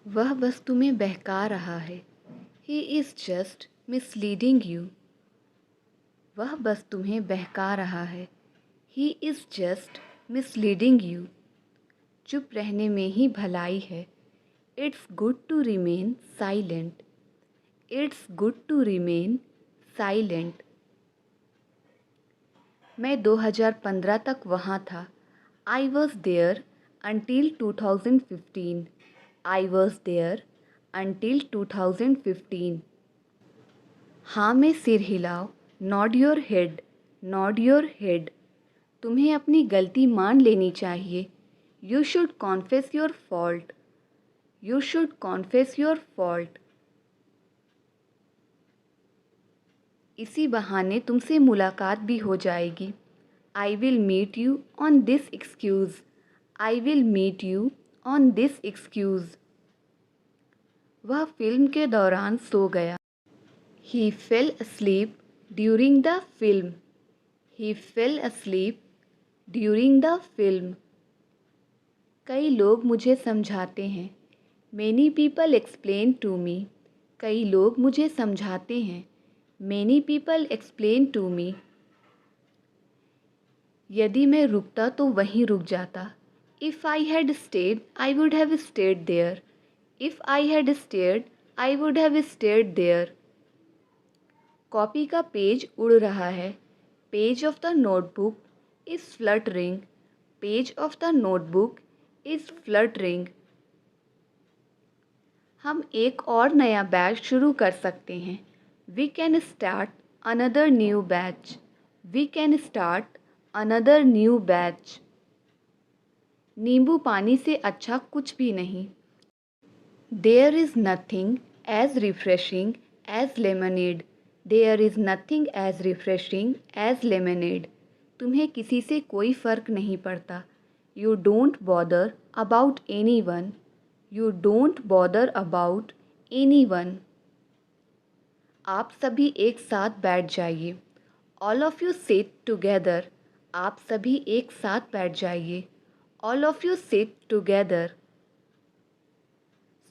वह बस तुम्हें बहका रहा है। He is just misleading you. वह बस तुम्हें बहका रहा है। He is just misleading you. चुप रहने में ही भलाई है। It's good to remain silent. It's good to remain silent. मैं 2015 तक वहाँ था। I was there until 2015. I was there until 2015. हाँ में सिर हिलाओ। Nod your head. Nod your head. तुम्हें अपनी गलती मान लेनी चाहिए। You should confess your fault. You should confess your fault. इसी बहाने तुमसे मुलाकात भी हो जाएगी। I will meet you on this excuse. I will meet you on this excuse. वह फिल्म के दौरान सो गया। He fell asleep during the film. He fell asleep during the film. कई लोग मुझे समझाते हैं। Many people explain to me. कई लोग मुझे समझाते हैं। Many people explain to me. यदि मैं रुकता तो वहीं रुक जाता। If I had stayed, I would have stayed there. If I had stayed, I would have stayed there. Copy का पेज उड़ रहा है। Page of the notebook is fluttering. Page of the notebook is fluttering. हम एक और नया batch शुरू कर सकते हैं। We can start another new batch. We can start another new batch. नींबू पानी से अच्छा कुछ भी नहीं। There is nothing as refreshing as lemonade. There is nothing as refreshing as lemonade. तुम्हें किसी से कोई फ़र्क नहीं पड़ता। You don't bother about anyone. You don't bother about anyone. आप सभी एक साथ बैठ जाइए। All of you sit together. आप सभी एक साथ बैठ जाइए। All of you sit together.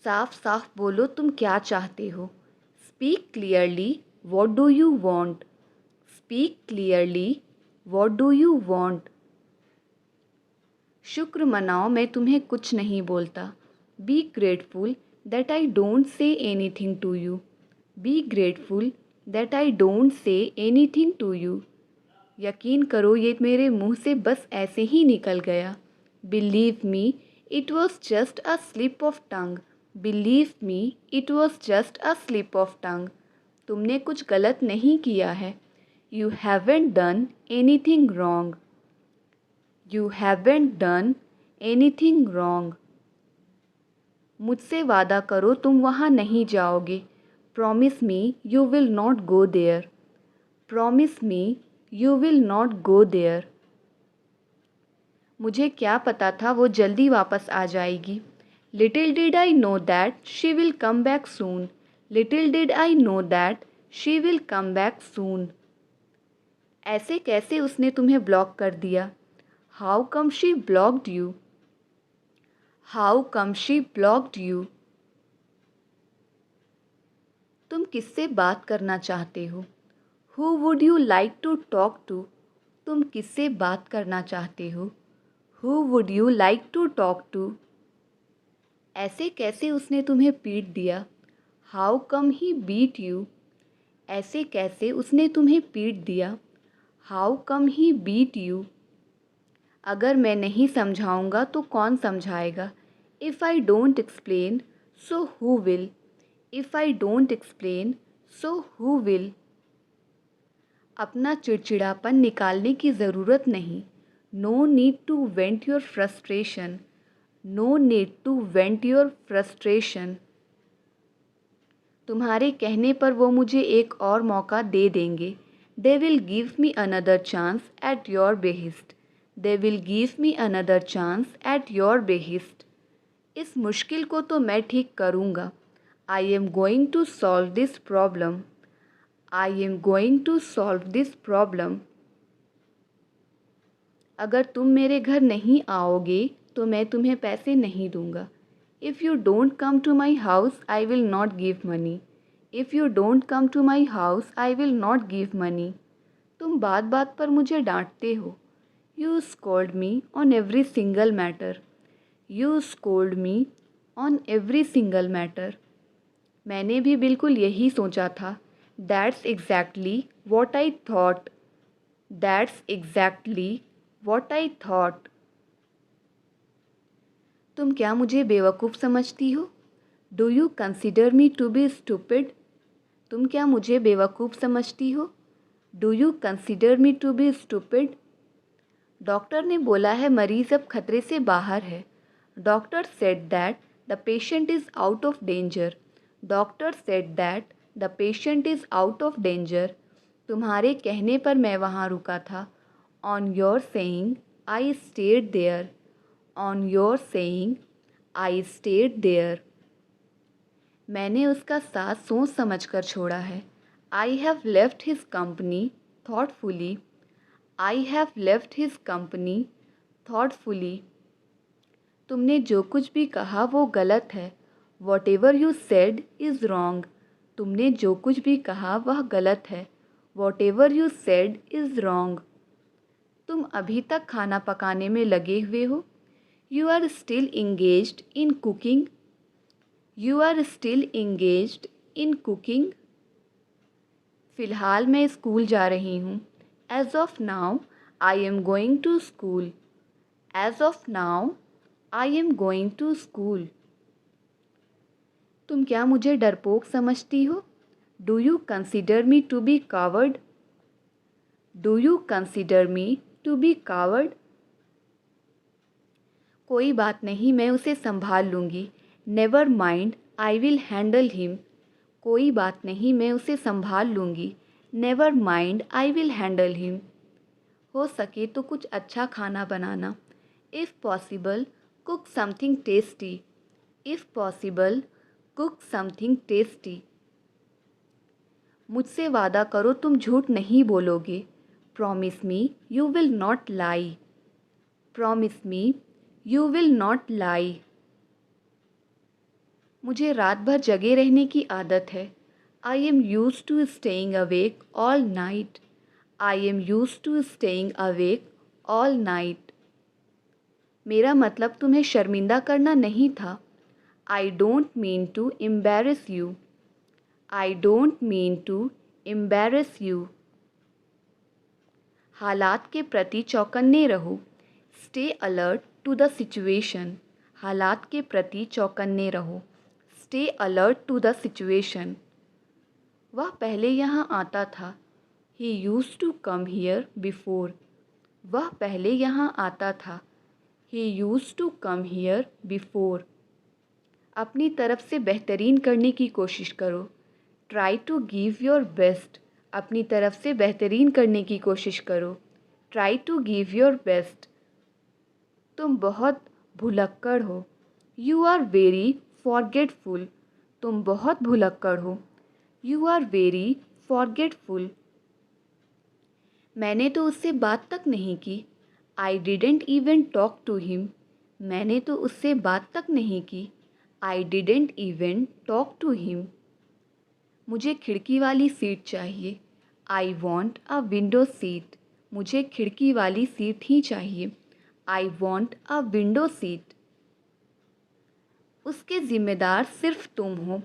साफ साफ बोलो तुम क्या चाहते हो। Speak clearly what do you want. Speak clearly what do you want. शुक्र मनाओ मैं तुम्हें कुछ नहीं बोलता। Be grateful that I don't say anything to you. B grateful that I don't say anything to you. यकीन करो ये मेरे मुंह से बस ऐसे ही निकल गया। Believe me it was just a slip of tongue. Believe me it was just a slip of tongue. तुमने कुछ गलत नहीं किया है। You haven't done anything wrong. You haven't done anything wrong. मुझसे वादा करो तुम वहाँ नहीं जाओगे। Promise me you will not go there. Promise me you will not go there. मुझे क्या पता था वो जल्दी वापस आ जाएगी। Little did I know that she will come back soon. Little did I know that she will come back soon. ऐसे कैसे उसने तुम्हें ब्लॉक कर दिया। How come she blocked you. How come she blocked you. तुम किससे बात करना चाहते हो। Who would you like to talk to. तुम किससे बात करना चाहते हो। Who would you like to talk to. ऐसे कैसे उसने तुम्हें पीट दिया। How come he beat you. ऐसे कैसे उसने तुम्हें पीट दिया। How come he beat you. अगर मैं नहीं समझाऊंगा तो कौन समझाएगा। If I don't explain so who will. If I don't explain so who will. अपना चिड़चिड़ापन निकालने की ज़रूरत नहीं। No need to vent your frustration. No need to vent your frustration. तुम्हारे कहने पर वो मुझे एक और मौका दे देंगे। They will give me another chance at your behest. They will give me another chance at your behest. इस मुश्किल को तो मैं ठीक करूँगा। I am going to solve this problem. I am going to solve this problem. अगर तुम मेरे घर नहीं आओगे तो मैं तुम्हें पैसे नहीं दूंगा। If you don't come to my house, I will not give money. If you don't come to my house, I will not give money. तुम बात बात पर मुझे डांटते हो. You scold me on every single matter. You scold me on every single matter. मैंने भी बिल्कुल यही सोचा था. That's exactly what I thought. That's exactly what I thought. तुम क्या मुझे बेवकूफ़ समझती हो? Do you consider me to be stupid? तुम क्या मुझे बेवकूफ़ समझती हो? Do you consider me to be stupid? Doctor ने बोला है मरीज़ अब खतरे से बाहर है. Doctor said that the patient is out of danger. Doctor said that the patient is out of danger. तुम्हारे कहने पर मैं वहाँ रुका था. On your saying, I stayed there. On your saying, I stayed there. मैंने उसका साथ सोच समझ कर छोड़ा है. I have left his company thoughtfully. I have left his company thoughtfully. तुमने जो कुछ भी कहा वो गलत है. Whatever you said is wrong. तुमने जो कुछ भी कहा वह गलत है. Whatever you said is wrong. तुम अभी तक खाना पकाने में लगे हुए हो. You are still engaged in cooking. You are still engaged in cooking. फ़िलहाल मैं स्कूल जा रही हूँ. As of now, I am going to school. As of now, I am going to school. तुम क्या मुझे डरपोक समझती हो? Do you consider me to be coward? Do you consider me to be coward? कोई बात नहीं, मैं उसे संभाल लूँगी. Never mind, I will handle him. कोई बात नहीं, मैं उसे संभाल लूँगी. Never mind, I will handle him. हो सके तो कुछ अच्छा खाना बनाना. If possible, cook something tasty. If possible, cook something tasty. मुझसे वादा करो तुम झूठ नहीं बोलोगे. Promise me you will not lie. Promise me you will not lie. मुझे रात भर जगे रहने की आदत है. I am used to staying awake all night. I am used to staying awake all night. मेरा मतलब तुम्हें शर्मिंदा करना नहीं था. I don't mean to embarrass you. I don't mean to embarrass you. हालात के प्रति चौकन्ने रहो. Stay alert to the situation. हालात के प्रति चौकन्ने रहो. Stay alert to the situation. वह पहले यहाँ आता था. He used to come here before. वह पहले यहाँ आता था. He used to come here before. अपनी तरफ से बेहतरीन करने की कोशिश करो. Try to give your best. अपनी तरफ से बेहतरीन करने की कोशिश करो. Try to give your best. तुम बहुत भुलक्कड़ हो. You are very forgetful. तुम बहुत भुलक्कड़ हो. You are very forgetful. मैंने तो उससे बात तक नहीं की. I didn't even talk to him. मैंने तो उससे बात तक नहीं की. I didn't even talk to him. मुझे खिड़की वाली सीट चाहिए. I want a window seat. मुझे खिड़की वाली सीट ही चाहिए. I want a window seat. उसके ज़िम्मेदार सिर्फ तुम हो.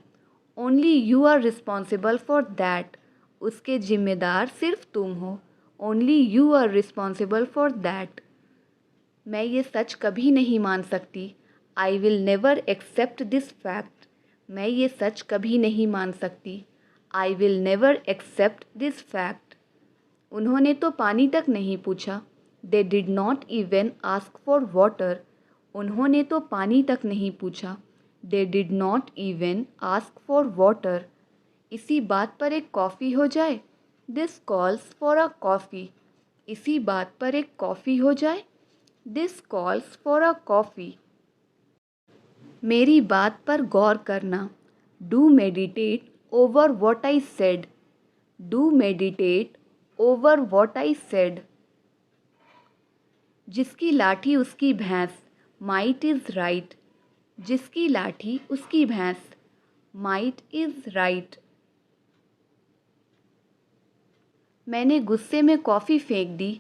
Only you are responsible for that. उसके ज़िम्मेदार सिर्फ तुम हो. Only you are responsible for that. मैं ये सच कभी नहीं मान सकती. I will never accept this fact. मैं ये सच कभी नहीं मान सकती. I will never accept this fact. उन्होंने तो पानी तक नहीं पूछा. They did not even ask for water. उन्होंने तो पानी तक नहीं पूछा. They did not even ask for water. इसी बात पर एक कॉफ़ी हो जाए. This calls for a coffee. इसी बात पर एक कॉफ़ी हो जाए. This calls for a coffee. मेरी बात पर गौर करना. Do meditate over what I said. Do meditate over what I said. जिसकी लाठी उसकी भैंस. Might is right. जिसकी लाठी उसकी भैंस। Might is right. मैंने गुस्से में कॉफ़ी फेंक दी।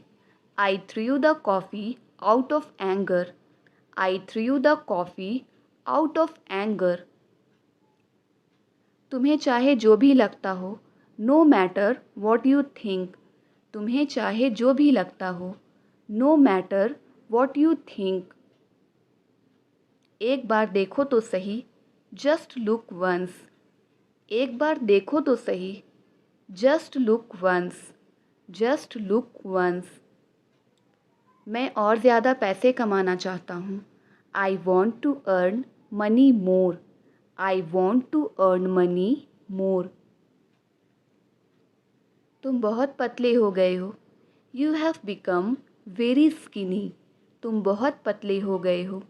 I threw the coffee out of anger. I threw the coffee out of anger. तुम्हें चाहे जो भी लगता हो, no matter what you think. तुम्हें चाहे जो भी लगता हो, no matter what you think. एक बार देखो तो सही, जस्ट लुक वंस। एक बार देखो तो सही, just look once. Just look once. मैं और ज़्यादा पैसे कमाना चाहता हूँ। I want to earn money more. I want to earn money more. तुम बहुत पतले हो गए हो। You have become very skinny. तुम बहुत पतले हो गए हो।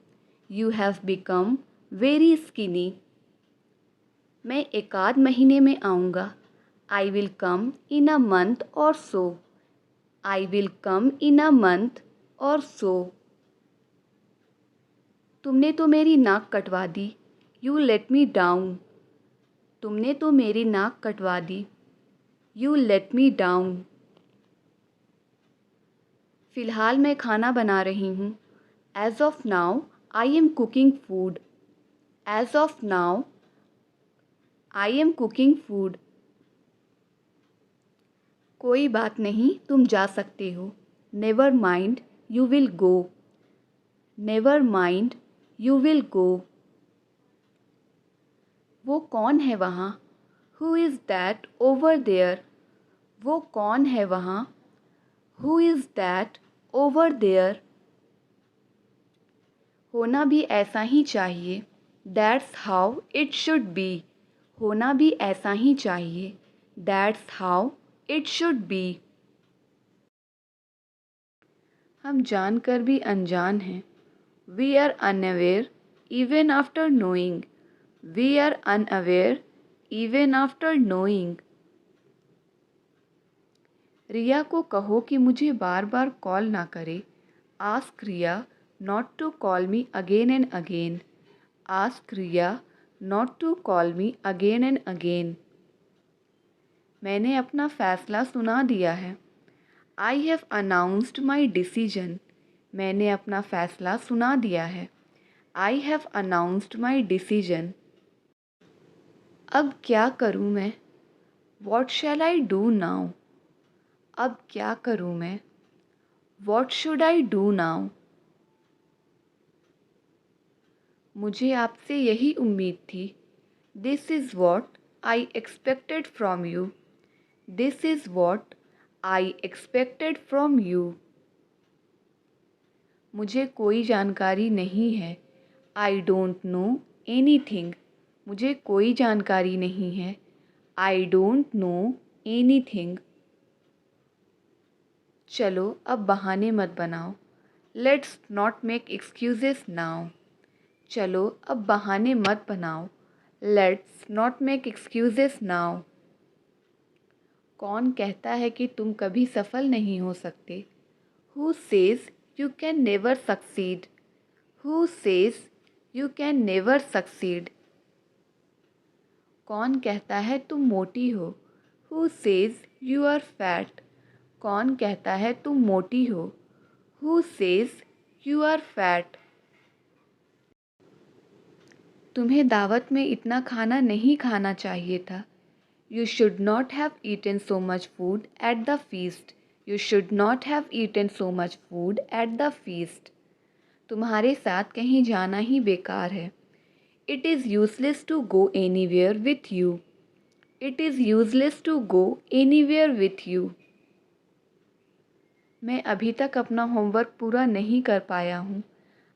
You have become very skinny. मैं एक आध महीने में आऊँगा। I will come in a month और सो। आई will come in a month और सो। तुमने तो मेरी नाक कटवा दी। You let me down. तुमने तो मेरी नाक कटवा दी। You let me down. फ़िलहाल मैं खाना बना रही हूँ। As of now I am cooking food. As of now I am cooking food. कोई बात नहीं, तुम जा सकते हो। Never mind you will go. Never mind you will go. वो कौन है वहाँ? Who is that over there? वो कौन है वहाँ? Who is that over there? होना भी ऐसा ही चाहिए। That's how it should be. होना भी ऐसा ही चाहिए। That's how it should be. हम जानकर भी अनजान हैं। We are unaware even after knowing. We are unaware even after knowing. Riya को कहो कि मुझे बार बार कॉल ना करे। Ask Riya not to call me again and again. Ask Riya not to call me again and again. मैंने अपना फ़ैसला सुना दिया है। I have announced my decision. मैंने अपना फ़ैसला सुना दिया है। I have announced my decision. अब क्या करूँ मैं? What shell I do now? अब क्या करूँ मैं? What should I do now? मुझे आपसे यही उम्मीद थी। This is what I expected from you. This is what I expected from you. मुझे कोई जानकारी नहीं है। I don't know anything. मुझे कोई जानकारी नहीं है। I don't know anything. चलो अब बहाने मत बनाओ। Let's not make excuses now. चलो अब बहाने मत बनाओ। Let's not make excuses now. कौन कहता है कि तुम कभी सफल नहीं हो सकते? Who says you can never succeed? Who says you can never succeed? कौन कहता है तुम मोटी हो? Who says you are fat? कौन कहता है तुम मोटी हो? Who says you are fat? तुम्हें दावत में इतना खाना नहीं खाना चाहिए था। You should not have eaten so much food at the feast. You should not have eaten so much food at the feast. तुम्हारे साथ कहीं जाना ही बेकार है। It is useless to go anywhere with you. It is useless to go anywhere with you. मैं अभी तक अपना होमवर्क पूरा नहीं कर पाया हूँ।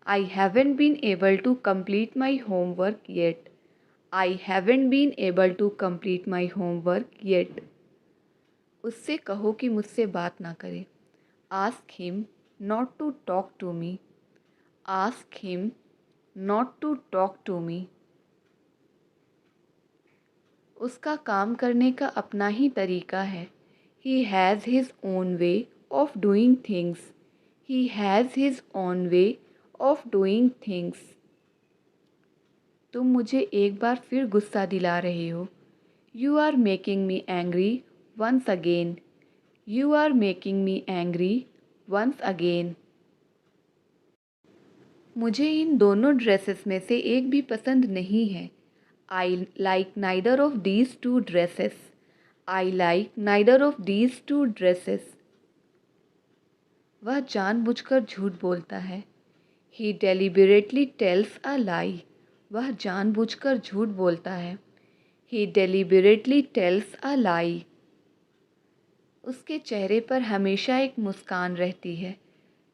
I haven't been able to complete my homework yet. I haven't been able to complete my homework yet. उससे कहो कि मुझसे बात ना करे। Ask him not to talk to me. Ask him not to talk to me. उसका काम करने का अपना ही तरीका है। He has his own way of doing things. He has his own way of doing things. तुम मुझे एक बार फिर गुस्सा दिला रहे हो। You are making me angry once again. You are making me angry once again. मुझे इन दोनों ड्रेसेस में से एक भी पसंद नहीं है। I like neither of these two dresses. I like neither of these two dresses. वह जानबूझकर झूठ बोलता है। He deliberately tells a lie. वह जानबूझकर झूठ बोलता है। He deliberately tells a lie. उसके चेहरे पर हमेशा एक मुस्कान रहती है।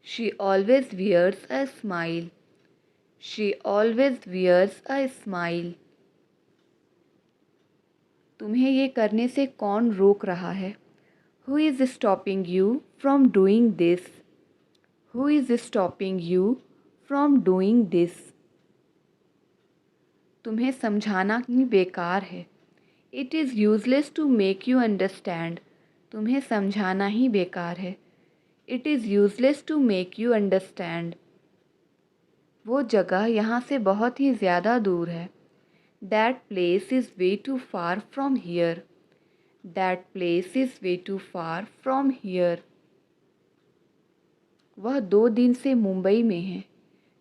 She always wears a smile. She always wears a smile. तुम्हें ये करने से कौन रोक रहा है? Who is stopping you from doing this? Who is stopping you from doing this? तुम्हें समझाना ही बेकार है। It is useless to make you understand. तुम्हें समझाना ही बेकार है। It is useless to make you understand. वो जगह यहाँ से बहुत ही ज़्यादा दूर है। That place is way too far from here. That place is way too far from here. वह 2 दिन से मुंबई में है।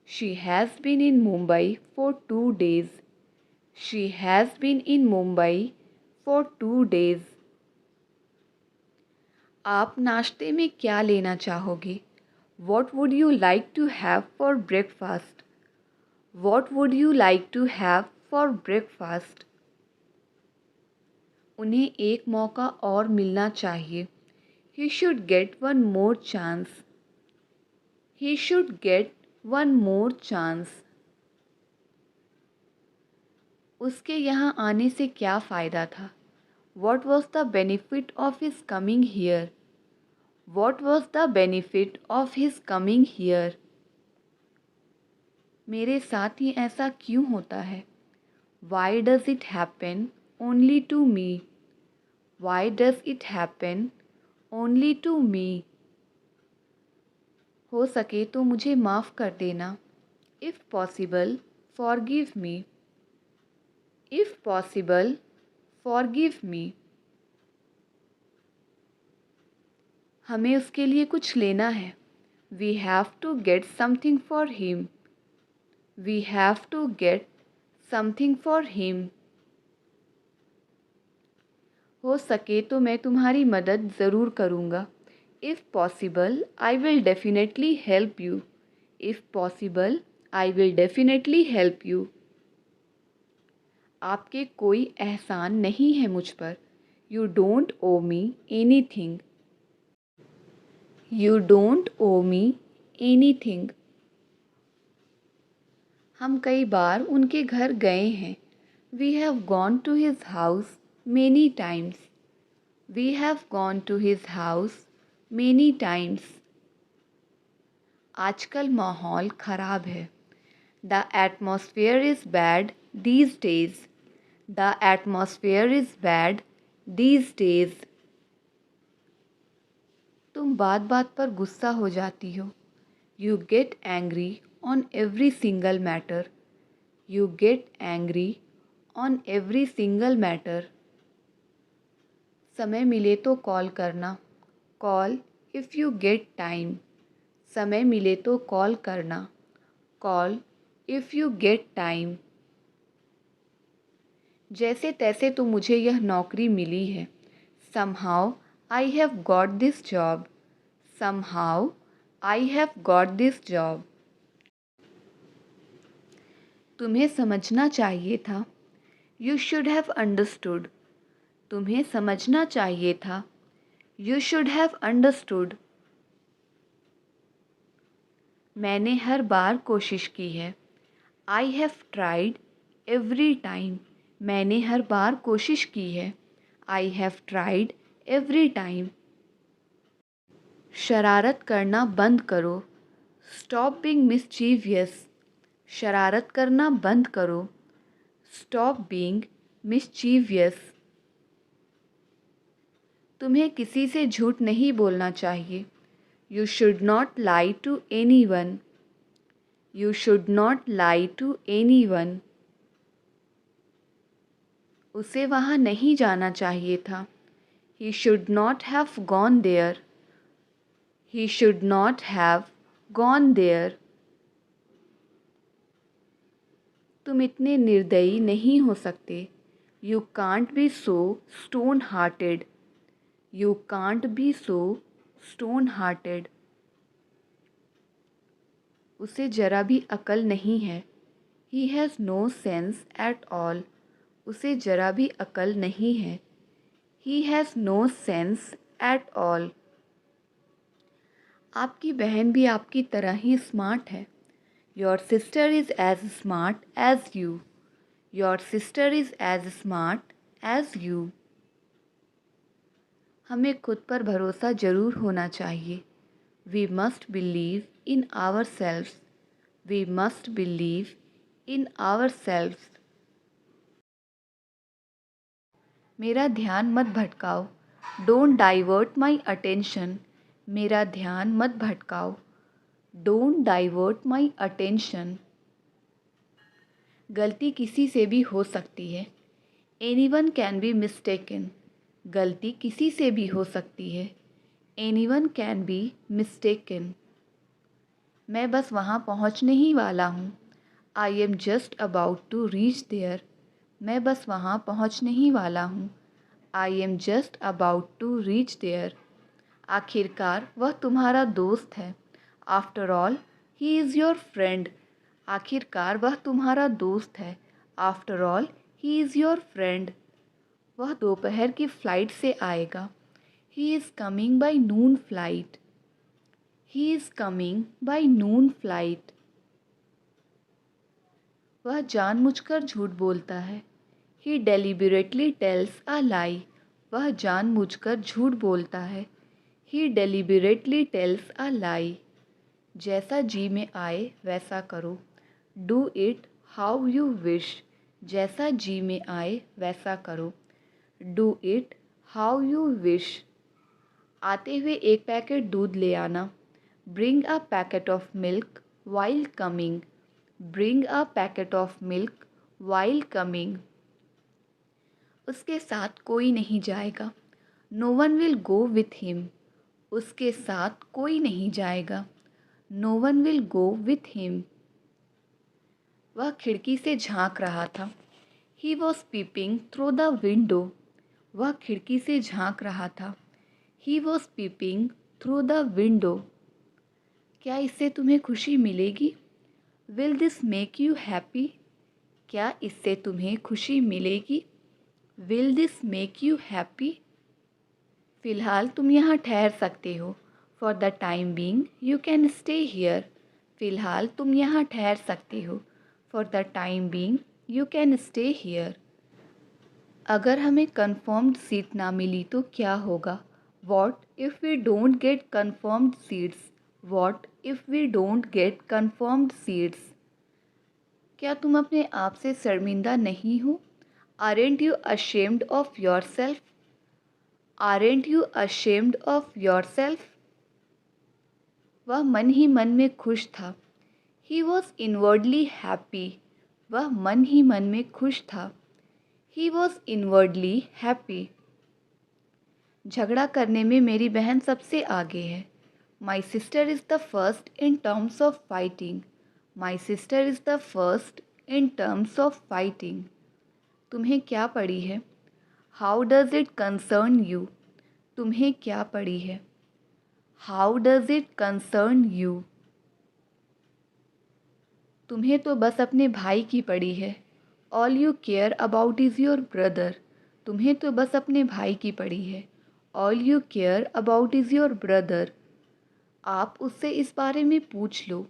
She has been in Mumbai for 2 days। She has been in Mumbai for 2 days। आप नाश्ते में क्या लेना चाहोगे? What would you like to have for breakfast? What would you like to have for breakfast? उन्हें एक मौका और मिलना चाहिए। He should get one more chance. He should get one more chance. उसके यहाँ आने से क्या फ़ायदा था? What was the benefit of his coming here? What was the benefit of his coming here? मेरे साथ ही ऐसा क्यों होता है? Why does it happen only to me? Why does it happen only to me? हो सके तो मुझे माफ़ कर देना। If possible forgive me. If possible forgive me. हमें उसके लिए कुछ लेना है। We have to get something for him. We have to get something for him. हो सके तो मैं तुम्हारी मदद ज़रूर करूँगा। If possible I will definitely help you. If possible I will definitely help you. आपके कोई एहसान नहीं है मुझ पर। You don't owe me anything. You don't owe me anything. हम कई बार उनके घर गए हैं। We have gone to his house many times. We have gone to his house many times. आजकल माहौल ख़राब है। The atmosphere is bad these days. The atmosphere is bad these days. तुम बात बात पर गुस्सा हो जाती हो। You get angry on every single matter. You get angry on every single matter. समय मिले तो कॉल करना। Call if you get time. समय मिले तो कॉल करना। Call if you get time. जैसे तैसे तो मुझे यह नौकरी मिली है। Somehow I have got this job. Somehow I have got this job. तुम्हें समझना चाहिए था। You should have understood. तुम्हें समझना चाहिए था। You should have understood. मैंने हर बार कोशिश की है। I have tried every time. मैंने हर बार कोशिश की है। I have tried every time. शरारत करना बंद करो। Stop being mischievous. शरारत करना बंद करो। Stop being mischievous. तुम्हें किसी से झूठ नहीं बोलना चाहिए। You should not lie to anyone. You should not lie to anyone. उसे वहाँ नहीं जाना चाहिए था। He should not have gone there. He should not have gone there. तुम इतने निर्दयी नहीं हो सकते। You can't be so stone-hearted. You can't be so stone-hearted. उसे जरा भी अकल नहीं है। He has no sense at all. उसे जरा भी अकल नहीं है। He has no sense at all. आपकी बहन भी आपकी तरह ही स्मार्ट है। Your sister is as smart as you. Your sister is as smart as you. हमें खुद पर भरोसा ज़रूर होना चाहिए। We must believe in ourselves. We must believe in ourselves. मेरा ध्यान मत भटकाओ। Don't divert my attention. मेरा ध्यान मत भटकाओ। Don't divert my attention. गलती किसी से भी हो सकती है। Anyone can be mistaken. गलती किसी से भी हो सकती है। Anyone can be mistaken. मैं बस वहाँ पहुँचने ही वाला हूँ। I am just about to reach there. मैं बस वहाँ पहुँचने ही वाला हूँ। I am just about to reach there. आखिरकार वह तुम्हारा दोस्त है। After all, he is your friend. आखिरकार वह तुम्हारा दोस्त है। After all, he is your friend. वह दोपहर की फ़्लाइट से आएगा। He is coming by noon flight. He is coming by noon flight. वह जानबूझकर झूठ बोलता है। He deliberately tells a lie. वह जानबूझकर झूठ बोलता है। He deliberately tells a lie. जैसा जी में आए वैसा करो। Do it how you wish. जैसा जी में आए वैसा करो। Do it how you wish. आते हुए एक पैकेट दूध ले आना। Bring a packet of milk while coming. Bring a packet of milk while coming. उसके साथ कोई नहीं जाएगा। No one will go with him. उसके साथ कोई नहीं जाएगा। No one will go with him. वह खिड़की से झांक रहा था। He was peeping through the window. वह खिड़की से झांक रहा था। He was peeping through the window. क्या इससे तुम्हें खुशी मिलेगी? Will this make you happy? क्या इससे तुम्हें खुशी मिलेगी? Will this make you happy? फ़िलहाल तुम यहाँ ठहर सकते हो। For the time being, you can stay here. फ़िलहाल तुम यहाँ ठहर सकते हो। For the time being, you can stay here. अगर हमें confirmed सीट ना मिली तो क्या होगा? What if we don't get confirmed seats? What if we don't get confirmed seats? क्या तुम अपने आप से शर्मिंदा नहीं हो? Aren't you ashamed of yourself? Aren't you ashamed of yourself? वह मन ही मन में खुश था। He was inwardly happy. वह मन ही मन में खुश था। He was inwardly happy. झगड़ा करने में मेरी बहन सबसे आगे है। My sister is the first in terms of fighting. My sister is the first in terms of fighting. तुम्हें क्या पड़ी है? How does it concern you? तुम्हें क्या पड़ी है? How does it concern you? तुम्हें तो बस अपने भाई की पड़ी है। All you care about is your brother. तुम्हें तो बस अपने भाई की पड़ी है। All you care about is your brother. आप उससे इस बारे में पूछ लो।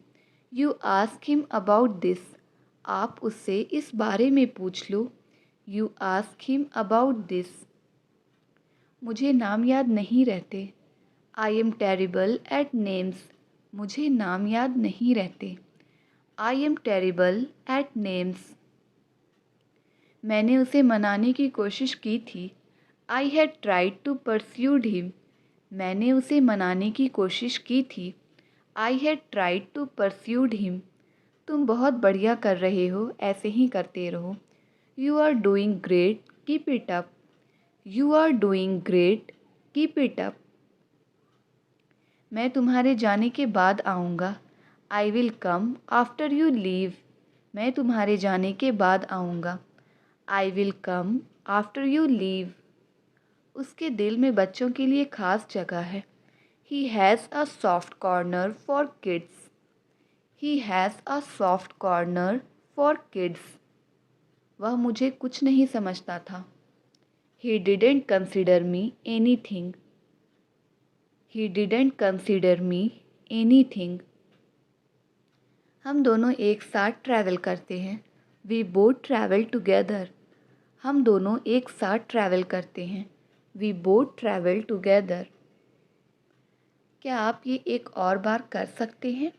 You ask him about this. आप उससे इस बारे में पूछ लो। You ask him about this. मुझे नाम याद नहीं रहते। I am terrible at names. मुझे नाम याद नहीं रहते। I am terrible at names. मैंने उसे मनाने की कोशिश की थी। I had tried to persuade him. मैंने उसे मनाने की कोशिश की थी। I had tried to persuade him. तुम बहुत बढ़िया कर रहे हो, ऐसे ही करते रहो। You are doing great. Keep it up. You are doing great, keep it up. मैं तुम्हारे जाने के बाद आऊँगा। I will come after you leave. मैं तुम्हारे जाने के बाद आऊँगा। I will come after you leave. उसके दिल में बच्चों के लिए ख़ास जगह है। He has a soft corner for kids. He has a soft corner for kids. वह मुझे कुछ नहीं समझता था। He didn't consider me anything. He didn't consider me anything. हम दोनों एक साथ ट्रैवल करते हैं। We both travel together. हम दोनों एक साथ ट्रैवल करते हैं। We both travel together. क्या आप ये एक और बार कर सकते हैं?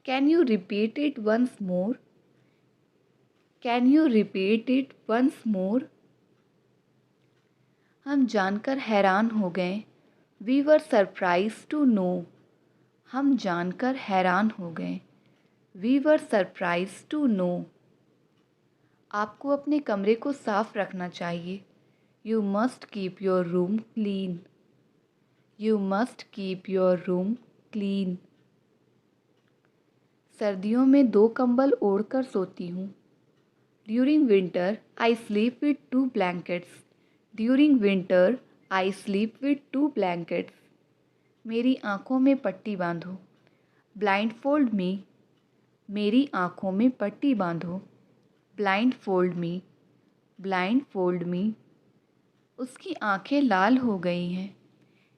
Can you repeat it once more? Can you repeat it once more? हम जानकर हैरान हो गए। We were surprise to know. हम जानकर हैरान हो गए। We were surprise to no. आपको अपने कमरे को साफ रखना चाहिए। You must keep your room clean. You must keep your room clean. सर्दियों में 2 कंबल ओढ़कर सोती हूँ। During winter I sleep with 2 blankets. During winter I sleep with 2 blankets. मेरी आँखों में पट्टी बांधो। ब्लाइंड फोल्ड मी। मेरी आँखों में पट्टी बांधो। ब्लाइंड फोल्ड मी। ब्लाइंड फोल्ड मी। उसकी आँखें लाल हो गई हैं।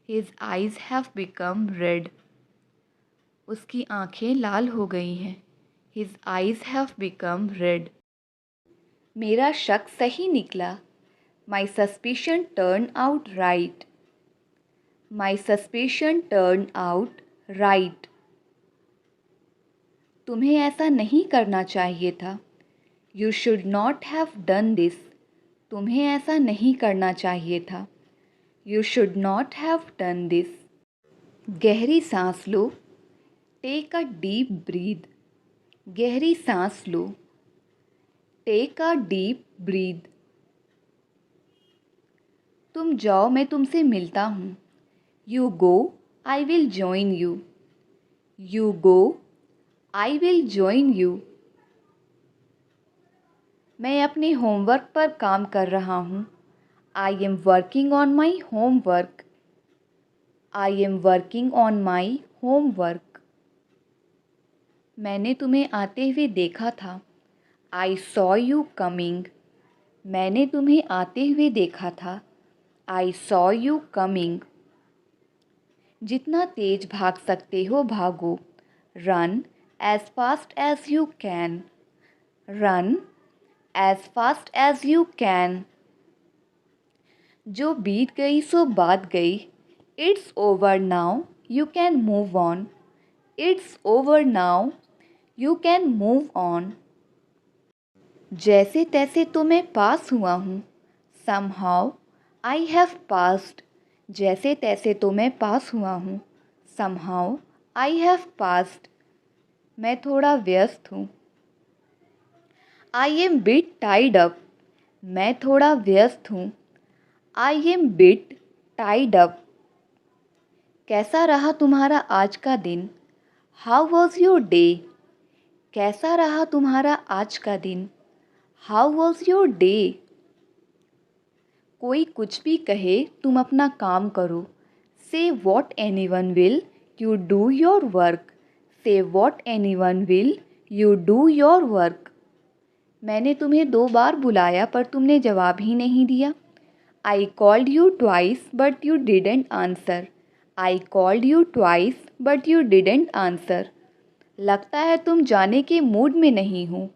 His eyes have become red. उसकी आँखें लाल हो गई हैं। His eyes have become red. मेरा शक सही निकला। My suspicion turned out right. My suspicion turned out right. तुम्हें ऐसा नहीं करना चाहिए था। You should not have done this. तुम्हें ऐसा नहीं करना चाहिए था। You should not have done this. गहरी सांस लो। Take a deep breathe. गहरी सांस लो। Take a deep breathe. तुम जाओ, मैं तुमसे मिलता हूँ। You go, I will join you. You go, I will join you. मैं अपने होमवर्क पर काम कर रहा हूँ। I am working on my homework. I am working on my homework. मैंने तुम्हें आते हुए देखा था। I saw you coming. मैंने तुम्हें आते हुए देखा था। I saw you coming. जितना तेज भाग सकते हो भागो। Run as fast as you can. Run as fast as you can. जो बीत गई सो बात गई। It's over now. You can move on. It's over now. You can move on. जैसे तैसे तो मैं पास हुआ हूँ। Somehow I have passed. जैसे तैसे तो मैं पास हुआ हूँ। Somehow I have passed. मैं थोड़ा व्यस्त हूँ। I am bit tied up. मैं थोड़ा व्यस्त हूँ। I am bit tied up. कैसा रहा तुम्हारा आज का दिन? How was your day? कैसा रहा तुम्हारा आज का दिन? How was your day? कोई कुछ भी कहे, तुम अपना काम करो। Say what anyone will, you do your work. Say what anyone will, you do your work. मैंने तुम्हें 2 बार बुलाया पर तुमने जवाब ही नहीं दिया। I called you twice but you didn't answer. I called you twice but you didn't answer. लगता है तुम जाने के मूड में नहीं हो।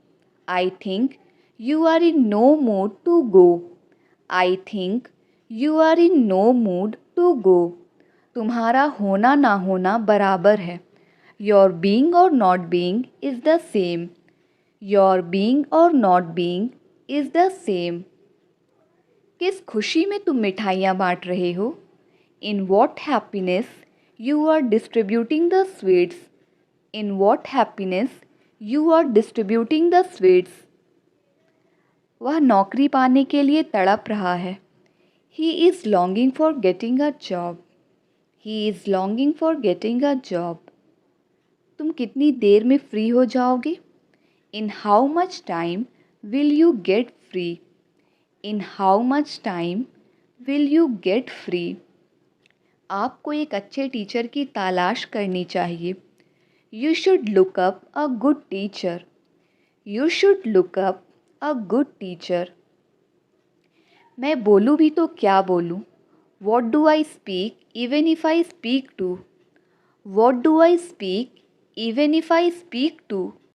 I think you are in no mood to go. I think you are in no mood to go. तुम्हारा होना ना होना बराबर है। Your being or not being is the same. Your being or not being is the same. किस खुशी में तुम मिठाइयाँ बांट रहे हो? In what happiness you are distributing the sweets. In what happiness you are distributing the sweets. वह नौकरी पाने के लिए तड़प रहा है। He is longing for getting a job. He is longing for getting a job. तुम कितनी देर में फ्री हो जाओगे? In how much time will you get free? In how much time will you get free? आपको एक अच्छे teacher की तलाश करनी चाहिए। You should look up a good teacher. You should look up a good teacher. मैं बोलूँ भी तो क्या बोलूँ? What do I speak even if I speak to? What do I speak even if I speak to?